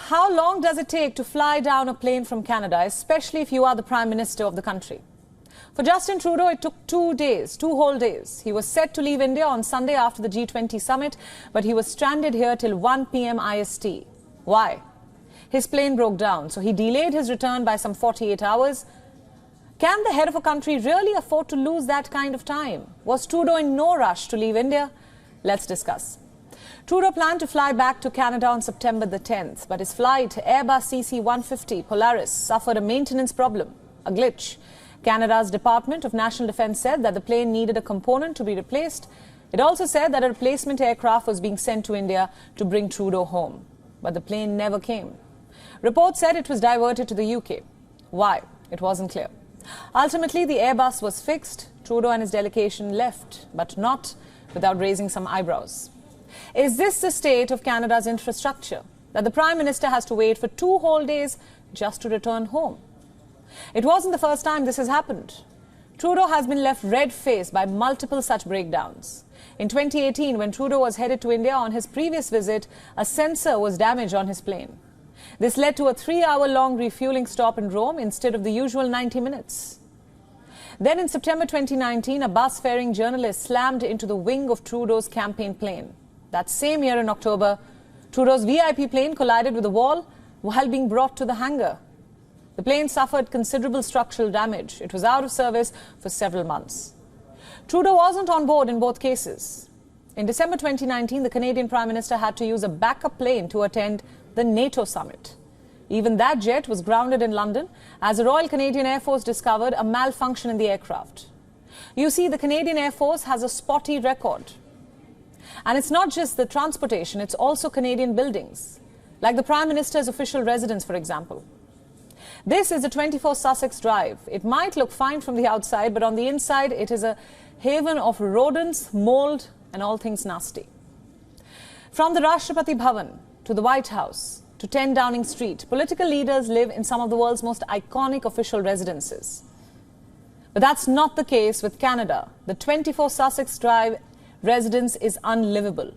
How long does it take to fly down a plane from Canada, especially if you are the Prime Minister of the country? For Justin Trudeau, it took 2 days, 2 whole days. He was set to leave India on Sunday after the G20 summit, but he was stranded here till 1 p.m. IST. Why? His plane broke down, so he delayed his return by some 48 hours. Can the head of a country really afford to lose that kind of time? Was Trudeau in no rush to leave India? Let's discuss. Trudeau planned to fly back to Canada on September the 10th, but his flight, Airbus CC-150 Polaris, suffered a maintenance problem, a glitch. Canada's Department of National Defence said that the plane needed a component to be replaced. It also said that a replacement aircraft was being sent to India to bring Trudeau home. But the plane never came. Reports said it was diverted to the UK. Why? It wasn't clear. Ultimately, the Airbus was fixed. Trudeau and his delegation left, but not without raising some eyebrows. Is this the state of Canada's infrastructure, that the Prime Minister has to wait for 2 whole days just to return home? It wasn't the first time this has happened. Trudeau has been left red-faced by multiple such breakdowns. In 2018, when Trudeau was headed to India on his previous visit, a sensor was damaged on his plane. This led to a 3-hour-long refueling stop in Rome instead of the usual 90 minutes. Then in September 2019, a bus-faring journalist slammed into the wing of Trudeau's campaign plane. That same year in October, Trudeau's VIP plane collided with a wall while being brought to the hangar. The plane suffered considerable structural damage. It was out of service for several months. Trudeau wasn't on board in both cases. In December 2019, the Canadian Prime Minister had to use a backup plane to attend the NATO summit. Even that jet was grounded in London as the Royal Canadian Air Force discovered a malfunction in the aircraft. You see, the Canadian Air Force has a spotty record. And it's not just the transportation, it's also Canadian buildings, like the Prime Minister's official residence, for example. This is the 24 Sussex Drive. It might look fine from the outside, but on the inside, it is a haven of rodents, mold, and all things nasty. From the Rashtrapati Bhavan to the White House to 10 Downing Street, political leaders live in some of the world's most iconic official residences. But that's not the case with Canada. The 24 Sussex Drive residence is unlivable.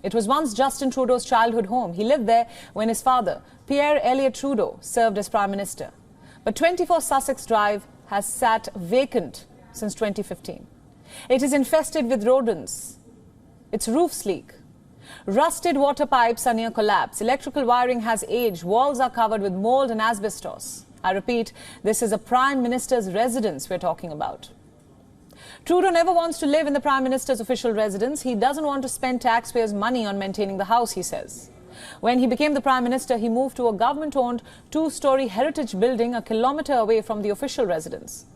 It was once Justin Trudeau's childhood home. He lived there when his father, Pierre Elliott Trudeau, served as Prime Minister. But 24 Sussex Drive has sat vacant since 2015. It is infested with rodents. Its roofs leak. Rusted water pipes are near collapse. Electrical wiring has aged. Walls are covered with mold and asbestos. I repeat, this is a Prime Minister's residence we're talking about. Trudeau never wants to live in the Prime Minister's official residence. He doesn't want to spend taxpayers' money on maintaining the house, he says. When he became the Prime Minister, he moved to a government-owned 2-story heritage building a kilometre away from the official residence.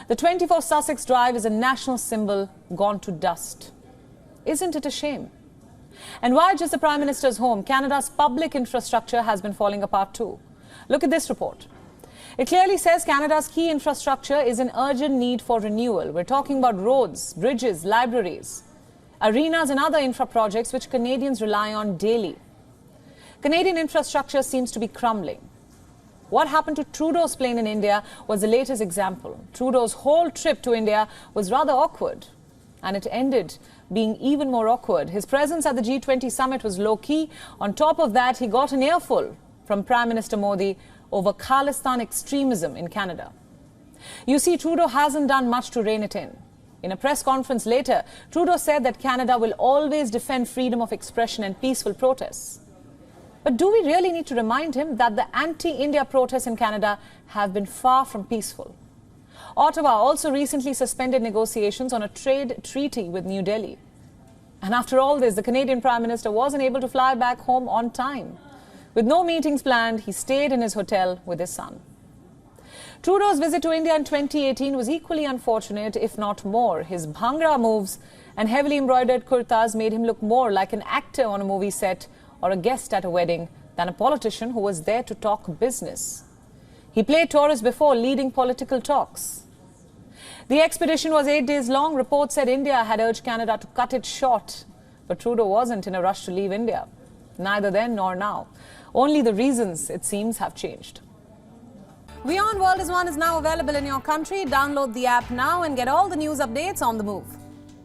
The 24 Sussex Drive is a national symbol gone to dust. Isn't it a shame? And why just the Prime Minister's home? Canada's public infrastructure has been falling apart too. Look at this report. It clearly says Canada's key infrastructure is in urgent need for renewal. We're talking about roads, bridges, libraries, arenas and other infra projects which Canadians rely on daily. Canadian infrastructure seems to be crumbling. What happened to Trudeau's plane in India was the latest example. Trudeau's whole trip to India was rather awkward, and it ended being even more awkward. His presence at the G20 summit was low-key. On top of that, he got an earful from Prime Minister Modi over Khalistan extremism in Canada. You see, Trudeau hasn't done much to rein it in. In a press conference later, Trudeau said that Canada will always defend freedom of expression and peaceful protests. But do we really need to remind him that the anti-India protests in Canada have been far from peaceful? Ottawa also recently suspended negotiations on a trade treaty with New Delhi. And after all this, the Canadian Prime Minister wasn't able to fly back home on time. With no meetings planned, he stayed in his hotel with his son. Trudeau's visit to India in 2018 was equally unfortunate, if not more. His bhangra moves and heavily embroidered kurtas made him look more like an actor on a movie set or a guest at a wedding than a politician who was there to talk business. He played tourist before leading political talks. The expedition was 8 days long. Reports said India had urged Canada to cut it short, but Trudeau wasn't in a rush to leave India. Neither then nor now. Only the reasons, it seems, have changed. WION World is now available in your country. Download the app now and get all the news updates on the move.